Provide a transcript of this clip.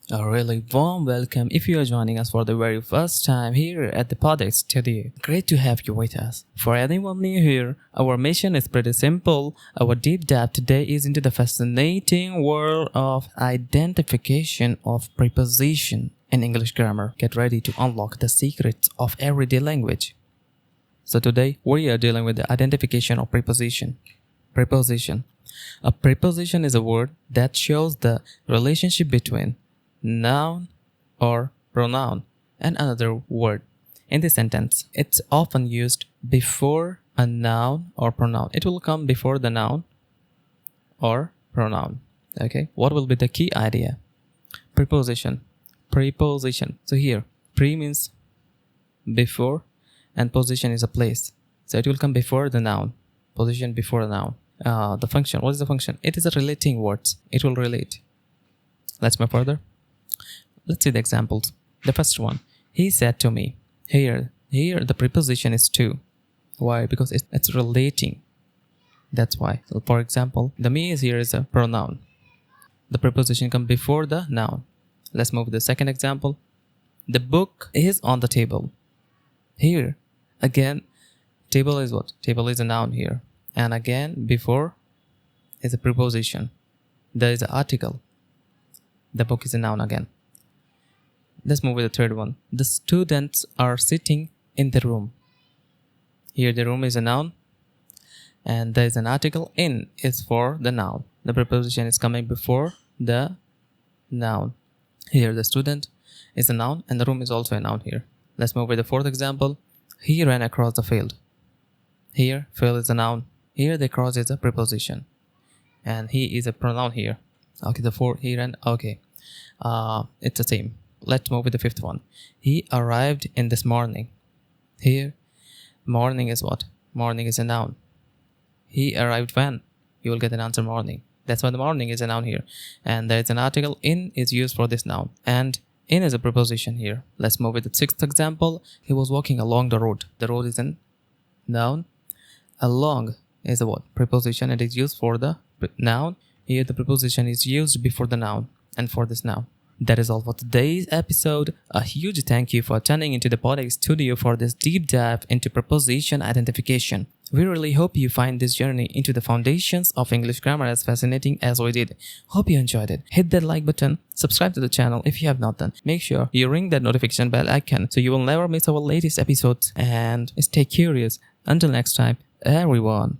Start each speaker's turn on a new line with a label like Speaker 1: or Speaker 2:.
Speaker 1: A really warm welcome if you are joining us for the very first time here at the PodX studio. Great to have you with us. For anyone new here, our mission is pretty simple. Our deep dive today is into the fascinating world of identification of preposition in English grammar. Get ready to unlock the secrets of everyday language. So today we are dealing with the identification of preposition. Preposition. A preposition is a word that shows the relationship between noun or pronoun and another word. In this sentence, it's often used before a noun or pronoun. It will come before the noun or pronoun. Okay, what will be the key idea? Preposition. Preposition. So here, pre means before and position is a place. So it will come before the noun. Position before a noun. The function. What is the function? It is a relating words. It will relate. Let's move further. Let's see the examples. The first one, he said to me. Here the preposition is to. Why? Because it's relating. That's why. So for example, the me is here is a pronoun. The preposition comes before the noun. Let's move to the second example. The book is on the table. Here, again, table is what? Table is a noun here. And again, before is a preposition. There is an article. The book is a noun again. Let's move with the third one. The students are sitting in the room. Here the room is a noun. And there is an article. In is for the noun. The preposition is coming before the noun. Here the student is a noun and the room is also a noun here. Let's move with the fourth example. He ran across the field. Here, field is a noun. Here the cross is a preposition. And he is a pronoun here. Okay, the four, he ran, okay. It's the same. Let's move with the fifth one. He arrived in this morning. Here, morning is what? Morning is a noun. He arrived when? You will get an answer morning. That's why the morning is a noun here. And there is an article. In is used for this noun. And in is a preposition here. Let's move with the sixth example. He was walking along the road. The road is a noun. Along is a what? Preposition. It is used for the noun. Here the preposition is used before the noun and for this noun. That is all for today's episode. A huge thank you for tuning into the PodX studio for this deep dive into preposition identification. We really hope you find this journey into the foundations of English grammar as fascinating as we did. Hope you enjoyed it. Hit that like button, subscribe to the channel if you have not done. Make sure you ring that notification bell icon so you will never miss our latest episodes, and stay curious. Until next time, everyone.